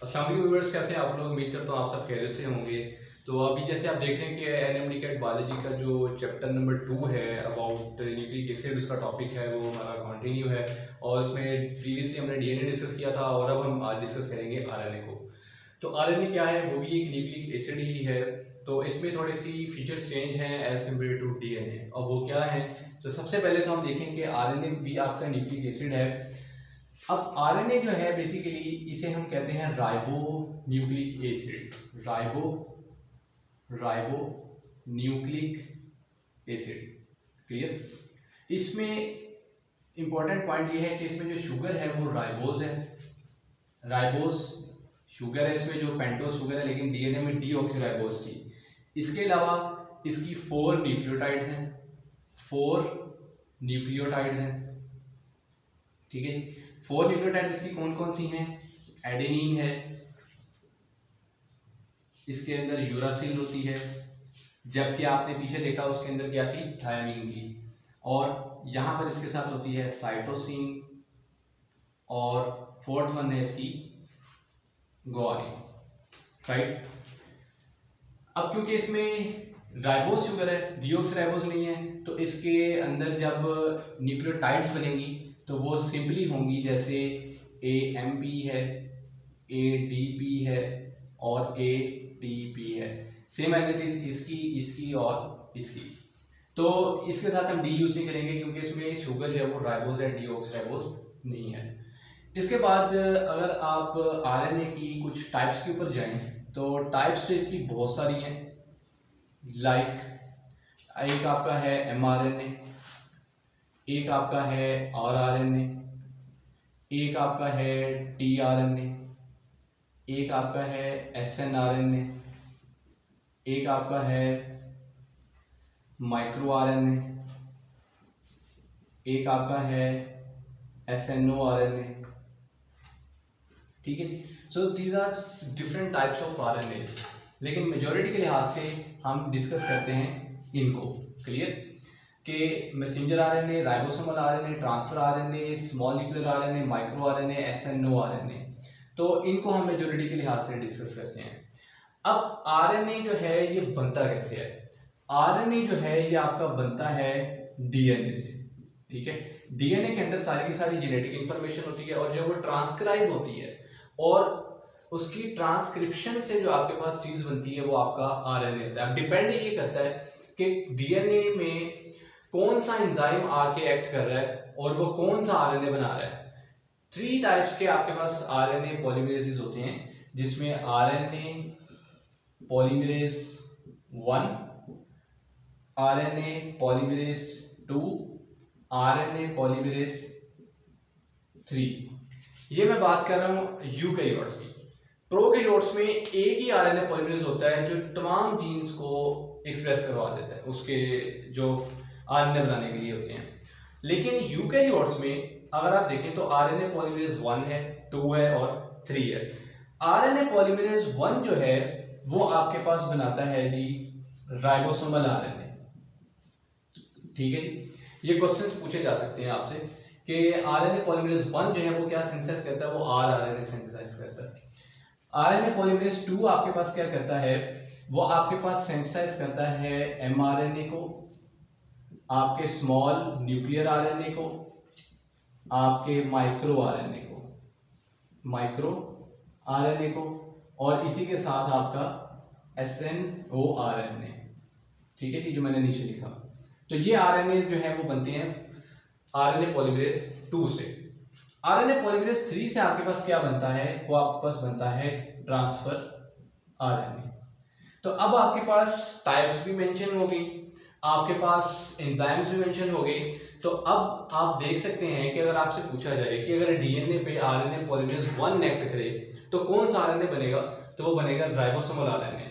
अस्सलाम वालेकुम व्यूअर्स, कैसे हैं आप लोग। उम्मीद करता हूँ आप सब खैरियत से होंगे। तो अभी जैसे आप देख रहे हैं कि एनएमडीकेट बायोलॉजी का जो चैप्टर नंबर 2 है अबाउट न्यूक्लिक एसिड, उसका टॉपिक है वो हमारा कंटिन्यू है। और इसमें प्रीवियसली हमने डीएनए डिस्कस किया था और अब हम आज डिस्कस करेंगे आरएनए को। तो आरएनए क्या है, वो भी एक न्यूक्लिक एसिड ही है। तो इसमें थोड़ी सी फीचर्स चेंज हैं एज कम्पेयर टू डीएनए। और वो क्या है, तो सबसे पहले तो हम देखें कि आरएनए भी आपका न्यूक्लिक एसिड है। अब आरएनए जो है बेसिकली इसे हम कहते हैं ribo nucleic acid. Ribo nucleic acid. Clear. इसमें इंपॉर्टेंट पॉइंट ये है कि इसमें जो शुगर है वो राइबोज है। राइबोज शुगर है इसमें, जो पेंटोज शुगर है, लेकिन डीएनए में डीऑक्सीराइबोज थी। इसके अलावा इसकी 4 न्यूक्लियोटाइड्स हैं। 4 न्यूक्लियोटाइड्स हैं, ठीक है जी। 4 न्यूक्लियोटाइड इसकी कौन कौन सी हैं? एडेनिन है, इसके अंदर यूरासिल होती है, जबकि आपने पीछे देखा उसके अंदर क्या थी? थायमीन थी। और यहां पर इसके साथ होती है साइटोसिन, और फोर्थ वन है इसकी ग्वानिन, राइट। अब क्योंकि इसमें राइबोज शुगर है, डीऑक्सीराइबोज नहीं है, तो इसके अंदर जब न्यूक्लियोटाइड्स बनेंगी तो वो सिंपली होंगी, जैसे AMP है, ADP है और ATP है। सेम एज इट इज इसकी, इसकी और इसकी। तो इसके साथ हम डी यूज नहीं करेंगे क्योंकि इसमें शुगर जो है वो राइबोज है, डीऑक्सीराइबोज नहीं है। इसके बाद अगर आप आरएनए की कुछ टाइप्स के ऊपर जाएं तो टाइप्स तो इसकी बहुत सारी हैं। लाइक एक आपका है mRNA, एक आपका है rRNA, एक आपका है tRNA, एक आपका है snRNA, एक आपका है माइक्रो RNA, एक आपका है SNORNA, ठीक है। So these are different types of RNAs, लेकिन मेजोरिटी के लिहाज से हम डिस्कस करते हैं इनको। क्लियर कि messenger RNA, ribosomal RNA, transfer RNA, small nuclear RNA, micro RNA, SNORNA, तो इनको हम मेजोरिटी के लिहाज से डिस्कस करते हैं। अब आरएनए जो है ये बनता कैसे है? आरएनए जो है ये आपका बनता है डीएनए से, ठीक है। डीएनए के अंदर सारी की सारी जेनेटिक इंफॉर्मेशन होती है और जो वो ट्रांसक्राइब होती है, और उसकी ट्रांसक्रिप्शन से जो आपके पास चीज बनती है वो आपका आरएनए होता है। अब डिपेंड ये करता है कि डीएनए में कौन सा एंजाइम आके एक्ट कर रहा है और वो कौन सा आरएनए बना रहा है। 3 टाइप्स के आपके पास आरएनए पॉलीमरेजेस होते हैं, जिसमें RNA polymerase 1, RNA polymerase 2, RNA polymerase 3। ये मैं बात कर रहा हूं यूकैरियोट्स की। प्रोकैरियोट्स में एक ही आरएनए पॉलीमरेज होता है जो तमाम जीन्स को एक्सप्रेस करवा देता है, उसके जो आरएनए बनाने के लिए होते हैं। लेकिन यूकैरियोट्स में अगर आप देखें तो आरएनए पॉलीमरेज 1 है, 2 है और 3 है। आरएनए पॉलीमरेज 1 जो है वो आपके पास बनाता है जी राइबोसोमल आरएनए, ठीक है जी। ये क्वेश्चंस पूछे जा सकते हैं आपसे कि आरएनए पॉलीमरेज 1 जो है वो क्या सिंथेसाइज करता है? वो आरएनए सिंथेसाइज करता है। आरएनए पॉलीमरेज 2 आपके पास क्या करता है? वो आपके पास सिंथेसाइज करता है एमआरएनए को, आपके स्मॉल न्यूक्लियर आरएनए को, आपके माइक्रो आरएनए को, माइक्रो आरएनए को, और इसी के साथ आपका SNORNA, ठीक है जी, जो मैंने नीचे लिखा। तो ये आरएनए जो है वो बनते हैं आरएनए पॉलीमरेज 2 से। आरएनए पॉलीमरेज 3 से आपके पास क्या बनता है? वो आपके पास बनता है ट्रांसफर आरएनए। तो अब आपके पास टाइप्स भी मेंशन हो गई, आपके पास एंजाइम्स भी मेंशन हो गए। तो अब आप देख सकते हैं कि अगर आपसे पूछा जाए कि अगर डीएनए पे आरएनए पॉलीमरेज 1 एक्ट करे तो कौन सा आरएनए बनेगा, तो वो बनेगा राइबोसोमल आरएनए।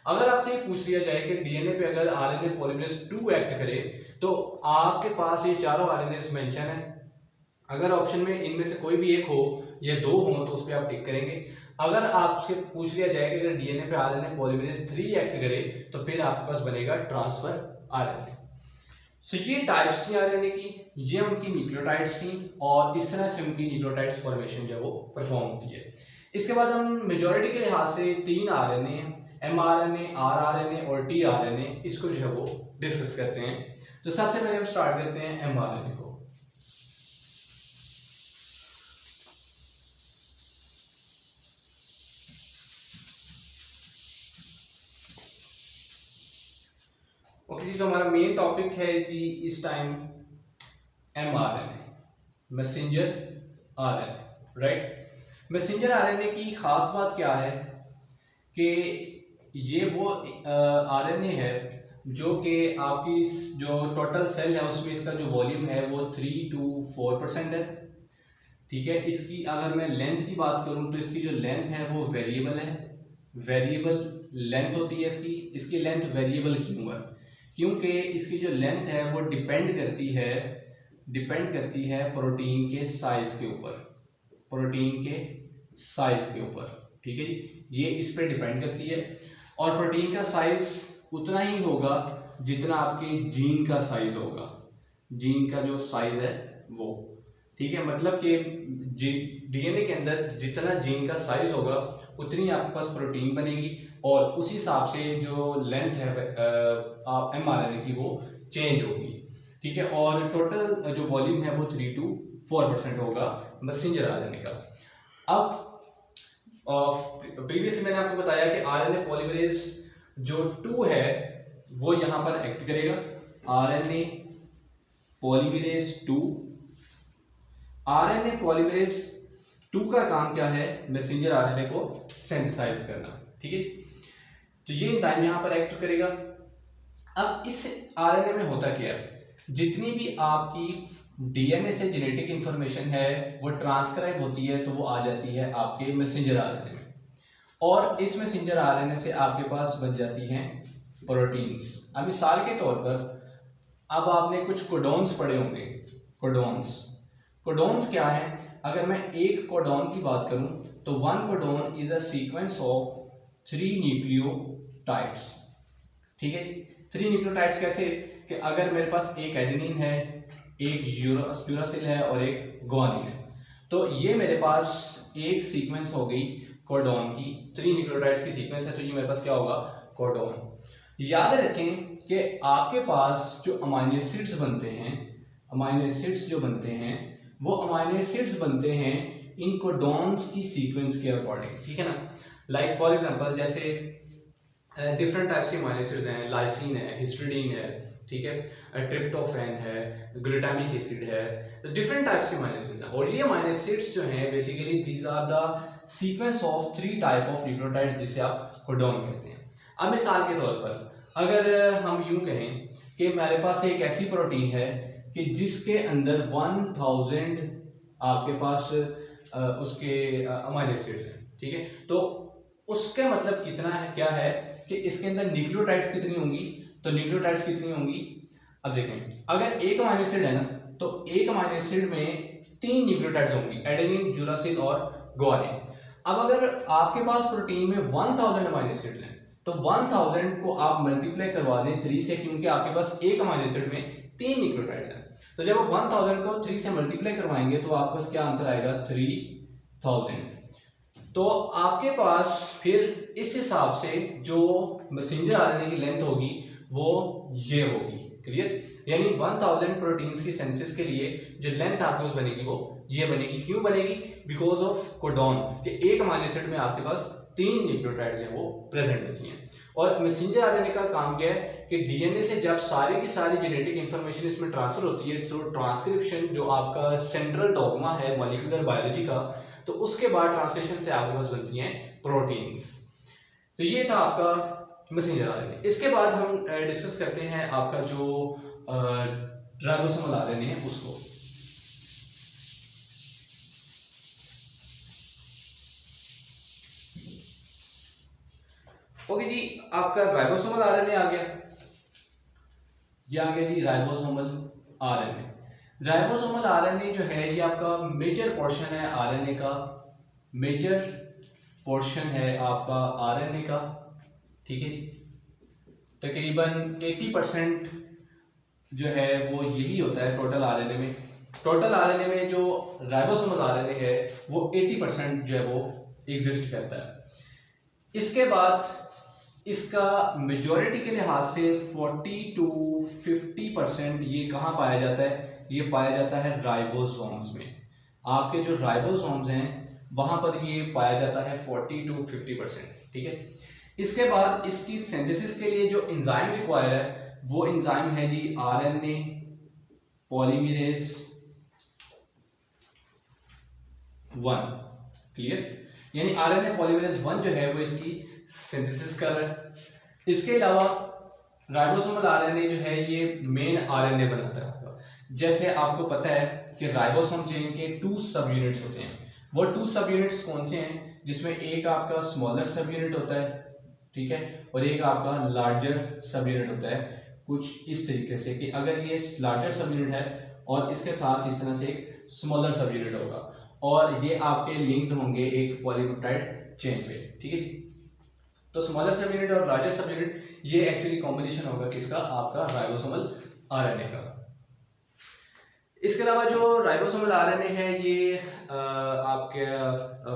अगर आपसे ये पूछ लिया जाए कि डीएनए पे अगर आरएनए पॉलीमरेज 2 एक्ट करे तो आपके पास ये चारों आरएनए मेंशन है। अगर ऑप्शन में इनमें से कोई भी एक हो या 2 हो तो उस पर आप टिक करेंगे। अगर आपसे पूछ लिया जाए कि अगर डीएनए पे आरएनए पॉलीमरेज 3 एक्ट करे तो फिर आपके पास बनेगा ट्रांसफर आरएनए। सो ये टाइप्स थी आरएनए की, ये उनकी न्यूक्लियोटाइड्स थी, और इस तरह से उनकी न्यूक्लियोटाइड्स फॉर्मेशन जो है वो परफॉर्म होती है। इसके बाद हम मेजॉरिटी के लिहाज से 3 आरएनए, mRNA, rRNA और tRNA, इसको जो है वो डिस्कस करते हैं। तो सबसे पहले हम स्टार्ट करते हैं mRNA को। ओके जी, तो हमारा मेन टॉपिक है जी इस time mRNA, messenger RNA, right. Messenger RNA की खास बात क्या है कि ये वो आरएनए है जो कि आपकी जो टोटल सेल है उसमें इसका जो वॉल्यूम है वो 3 to 4% है, ठीक है। इसकी अगर मैं लेंथ की बात करूं तो इसकी जो लेंथ है वो वेरिएबल है, वेरिएबल लेंथ होती है इसकी। इसकी लेंथ वेरिएबल क्यों है? क्योंकि इसकी जो लेंथ है वो डिपेंड करती है प्रोटीन के साइज के ऊपर, प्रोटीन के साइज के ऊपर, ठीक है जी। ये इस पर डिपेंड करती है और प्रोटीन का साइज उतना ही होगा जितना आपके जीन का साइज होगा, जीन का जो साइज है वो, ठीक है। मतलब कि डीएनए के अंदर जितना जीन का साइज होगा उतनी आपके पास प्रोटीन बनेगी और उसी हिसाब से जो लेंथ है mRNA की वो चेंज होगी, ठीक है। और टोटल जो वॉल्यूम है वो 3 to 4% होगा मैसेंजर आरएनए का। अब प्रीवियसली मैंने आपको बताया कि आरएनए पॉलीमरेज जो 2 है वो यहां पर एक्ट करेगा। आरएनए पॉलीमरेज 2, आरएनए पॉलीमरेज 2 का काम क्या है? मैसेंजर आरएनए को सिंथेसाइज करना, ठीक है। तो ये एंजाइम यहां पर एक्ट करेगा। अब इस आरएनए में होता क्या है? जितनी भी आपकी डीएनए से जेनेटिक इंफॉर्मेशन है वो ट्रांसक्राइब होती है तो वो आ जाती है आपके मैसेंजर आरएनए में, और इस मैसेंजर आरएनए से आपके पास बन जाती हैं प्रोटीन्स। अब मिसाल के तौर पर अब आपने कुछ कोडोन्स पढ़े होंगे। कोडोन्स क्या है? अगर मैं एक कोडोन की बात करूं तो 1 codon is a sequence of 3 nucleotides, ठीक है। 3 न्यूक्लियोटाइड्स कैसे? कि अगर मेरे पास एक एडेनिन है, एक यूरासिल है और एक गुआनिन है, तो ये मेरे पास एक सीक्वेंस हो गई कोडोन की, 3 न्यूक्लियोटाइड्स की सीक्वेंस है, तो ये मेरे पास क्या होगा? कोडोन। याद रखें कि आपके पास जो अमीनो एसिड्स बनते हैं, अमीनो एसिड्स जो बनते हैं वो अमीनो एसिड्स बनते हैं इन कोडोन्स की सीक्वेंस के अकॉर्डिंग, ठीक है ना। लाइक फॉर एग्जांपल जैसे डिफरेंट टाइप्स के अमीनो एसिड्स हैं, लाइसिन है, हिस्टिडीन है, ठीक है, ट्रिप्टोफैन है, ग्लूटामिक एसिड है, डिफरेंट टाइप्स के अमीनो एसिड्स हैं। और ये अमीनो एसिड्स जो हैं basically these are the sequence of 3 type of nucleotides जिसे आप कोडोन कहते हैं। अब मिसाल के तौर पर अगर हम यूं कहें कि मेरे पास एक ऐसी प्रोटीन है कि जिसके अंदर 1000 आपके पास उसके अमीनो एसिड्स हैं, ठीक है, तो उसका मतलब कितना है, क्या है कि इसके अंदर न्यूक्लियोटाइड्स कितनी होंगी? तो न्यूक्लियोटाइड्स कितनी होंगी? अब देखें, अगर एक अमीनो एसिड है ना, तो एक अमीनो एसिड में 3 न्यूक्लियोटाइड्स होंगी, एडेनिन, यूरासिल और गुआनिन। अब अगर आपके पास प्रोटीन में 1000 अमीनो एसिड्स हैं तो 1000 को आप मल्टीप्लाई करवा दें 3 से, क्योंकि आपके पास एक अमीनो एसिड में 3 न्यूक्लियोटाइड्स हैं। तो जब आप 1000 को 3 से मल्टीप्लाई करवाएंगे तो आपके पास क्या आंसर आएगा? 3000। तो आपके पास फिर इस हिसाब से जो मैसेंजर आरएनए की लेंथ होगी वो ये होगी, क्लियर। यानी 1000 प्रोटीन्स की सिंथेसिस के लिए जो लेंथ आपके पास बनेगी वो ये बनेगी। क्यों बनेगी? बिकॉज ऑफ कोडोन, कि एक अमीनो एसिड में आपके पास 3 न्यूक्लियोटाइड्स हैं वो प्रेजेंट होती हैं। और मैसेंजर आरएनए का काम क्या है कि डीएनए से जब सारी की सारी जेनेटिक इंफॉर्मेशन इसमें ट्रांसफर होती है थ्रू ट्रांसक्रिप्शन, जो आपका सेंट्रल डॉगमा है मॉलिक्यूलर बायोलॉजी का, तो उसके बाद ट्रांसलेशन से आपके पास बनती हैं प्रोटीन्स। तो ये था आपका मैसेंजर आरएनए। इसके बाद हम डिस्कस करते हैं आपका जो राइबोसोमल आरएनए है उसको। ओके जी, आपका राइबोसोमल आरएनए आ गया, ये आ गया जी राइबोसोमल आरएनए। राइबोसोमल आरएनए जो है ये आपका मेजर पोर्शन है आरएनए का, मेजर पोर्शन है आपका आरएनए का, ठीक है। तकरीबन 80% जो है वो यही होता है टोटल आरएनए में। टोटल आरएनए में जो राइबोसोमल आरएनए है वो 80% जो है वो एग्जिस्ट करता है। इसके बाद इसका मेजॉरिटी के लिहाज से 40 to 50% ये कहाँ पाया जाता है, ये पाया जाता है राइबोसोम्स में। आपके जो राइबोसोम्स हैं वहां पर ये पाया जाता है 40 to 50%, ठीक है। इसके बाद इसकी सिंथेसिस के लिए जो एंजाइम रिक्वायर है वो एंजाइम है जी आरएनए पॉलीमरेज 1, क्लियर। यानी आरएनए पॉलीमरेज 1 जो है वो इसकी सिंथेसिस कर रहा है। इसके अलावा राइबोसोमल आरएनए जो है ये मेन आरएनए बनाता है। जैसे आपको पता है कि राइबोसोम चेन के 2 सब यूनिट्स होते हैं। वो 2 सब यूनिट्स कौन से हैं, जिसमें एक आपका स्मॉलर सब यूनिट होता है, ठीक है, और एक आपका लार्जर सब यूनिट होता है। कुछ इस तरीके से कि अगर ये लार्जर सब यूनिट है और इसके साथ इस तरह से एक स्मॉलर सब यूनिट होगा और ये आपके लिंक्ड होंगे एक पॉलीपेप्टाइड चेन पे, ठीक है। तो स्मॉलर सब यूनिट और लार्जर सब यूनिट ये एक्चुअली कॉम्बिनेशन होगा किसका, आपका राइबोसोमल आरएनए का। इसके अलावा जो राइबोसोमल आरएनए है ये आपके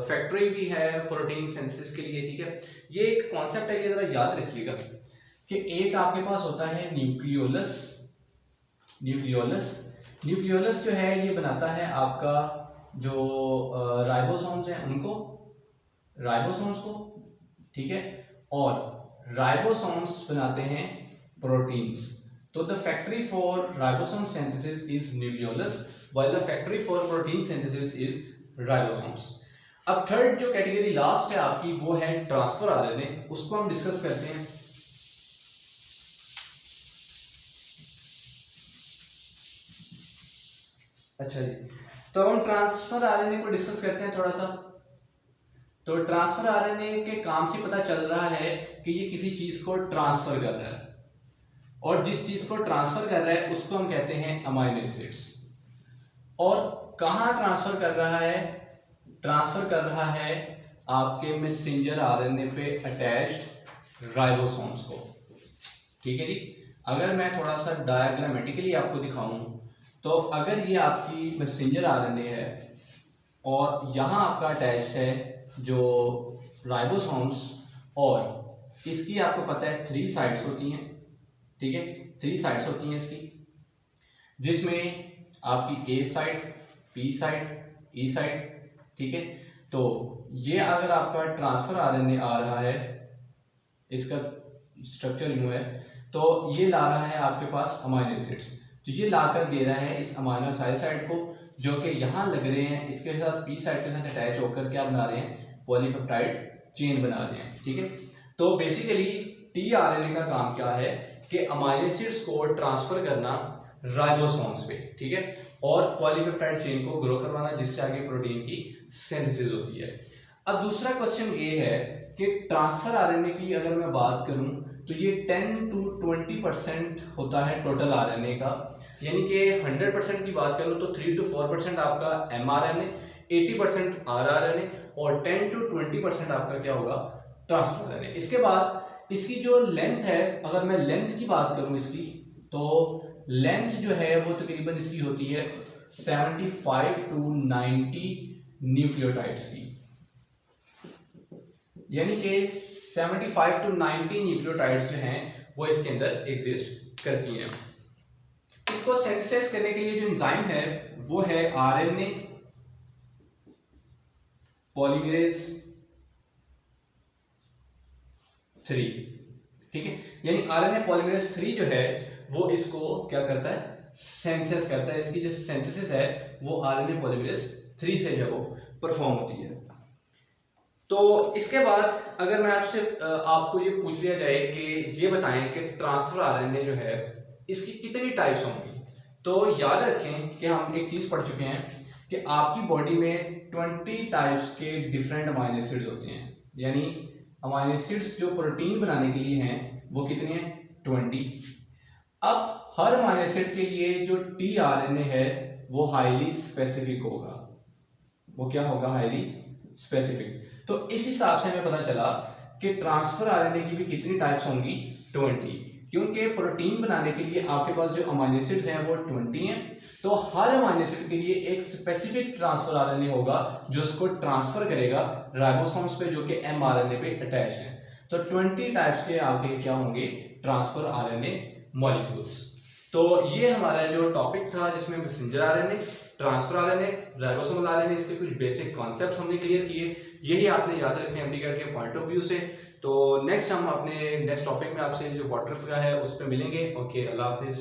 फैक्टरी भी है प्रोटीन सिंथेसिस के लिए, ठीक है। ये एक कॉन्सेप्ट है, ये जरा याद रखिएगा कि एक आपके पास होता है न्यूक्लियोलस। न्यूक्लियोलस जो है ये बनाता है आपका जो राइबोसोम्स हैं उनको, राइबोसोम्स को, ठीक है, और राइबोसोम्स बनाते हैं प्रोटीन्स। तो the factory for ribosome synthesis is nucleolus while the factory for protein synthesis is ribosomes. अब थर्ड जो कैटेगरी लास्ट है आपकी वो है ट्रांसफर आरएनए, उसको हम डिस्कस करते हैं। अच्छा जी, तो हम ट्रांसफर आरएनए को डिस्कस करते हैं थोड़ा सा। तो ट्रांसफर आरएनए के काम से पता चल रहा है कि ये किसी चीज को ट्रांसफर कर रहा है, और जिस चीज को ट्रांसफर कर रहा है उसको हम कहते हैं अमाइनो एसिड्स। और कहाँ ट्रांसफर कर रहा है, ट्रांसफर कर रहा है आपके मैसेंजर आरएनए पे अटैच्ड राइबोसोम्स को, ठीक है जी। अगर मैं थोड़ा सा डायग्रामेटिकली आपको दिखाऊं तो अगर ये आपकी मैसेंजर आरएनए है और यहाँ आपका अटैच्ड है जो राइबोसोम्स, और इसकी आपको पता है 3 साइड्स होती हैं, ठीक है, 3 साइड्स होती हैं इसकी, जिसमें आपकी ए साइड, पी साइड, ई साइड, ठीक है। तो ये अगर आपका ट्रांसफर आरएनए आ रहा है, इसका स्ट्रक्चर यूं है, तो ये ला रहा है आपके पास अमाइनो एसिड्स, तो ये लाकर दे रहा है इस अमाइनो साइड को, जो कि यहाँ लग रहे हैं, इसके साथ पी साइड के साथ अटैच होकर क्या बना रहे हैं, पॉलीपेप्टाइड चेन बना रहे हैं, ठीक है। तो बेसिकली टी आरएनए का काम क्या है कि अमाइनो एसिड्स को ट्रांसफर करना राइबोसोम्स पे, ठीक है, और पॉलीपेप्टाइड चेन को ग्रो करवाना, जिससे आगे प्रोटीन की सिंथेसिस होती है। अब दूसरा क्वेश्चन ये है कि ट्रांसफर आरएनए की अगर मैं बात करूं तो ये 10 to 20% होता है टोटल आरएनए का, यानी कि 100% की बात करूं तो 3 to 4% आपका एमआरएनए, 80% आरआरएनए और 10 to 20% आपका क्या होगा, ट्रांसफर आरएनए। इसके बाद इसकी जो लेंथ है, अगर मैं लेंथ की बात करूं इसकी, तो लेंथ जो है वो तकरीबन इसकी होती है 75 to 90 न्यूक्लियोटाइड्स की, यानी कि 75 to 90 न्यूक्लियोटाइड्स जो हैं वो इसके अंदर एग्जिस्ट करती हैं। इसको सिंथेसाइज करने के लिए जो एंजाइम है वो है आरएनए पॉलीमरेज 3, ठीक है। यानी आरएनए पॉलीमरेज 3 जो है वो इसको क्या करता है, सिंथेसिस करता है। इसकी जो सिंथेसिस है वो आरएनए पॉलीमरेज 3 से जो वो परफॉर्म होती है। तो इसके बाद अगर मैं आपसे आपको ये पूछ लिया जाए कि ये बताएं कि ट्रांसफर आरएनए जो है इसकी कितनी टाइप्स होंगी, तो याद रखें कि हम एक चीज पढ़ चुके हैं कि आपकी बॉडी में 20 टाइप्स के डिफरेंट अमाइनो एसिड्स होते हैं, यानी अमाइनो एसिड्स जो प्रोटीन बनाने के लिए हैं वो कितने हैं, 20। अब हर अमाइनो एसिड के लिए जो टी आरएनए है वो हाईली स्पेसिफिक होगा, वो क्या होगा, हाईली स्पेसिफिक। तो इस हिसाब से हमें पता चला कि ट्रांसफर आरएनए की भी कितनी टाइप्स होंगी, 20। क्योंकि प्रोटीन बनाने के लिए आपके पास जो अमीनो एसिड्स हैं वो 20 हैं, तो हर अमीनो एसिड के लिए एक स्पेसिफिक ट्रांसफर आरएनए होगा जो उसको ट्रांसफर करेगा राइबोसोम्स पे जो कि एमआरएनए पे अटैच है। तो 20 टाइप्स के आपके क्या होंगे, ट्रांसफर आरएनए मॉलिक्यूल्स। तो ये हमारा जो टॉपिक था जिसमें messenger RNA, transfer RNA, ribosomal RNA, इसके कुछ बेसिक कॉन्सेप्ट्स हमने क्लियर किए। यही आपने याद रखने हैं एमडी के पॉइंट ऑफ व्यू से। तो नेक्स्ट हम अपने नेक्स्ट टॉपिक में आपसे जो वाटर का है उस पर मिलेंगे। ओके, अल्लाह हाफिज।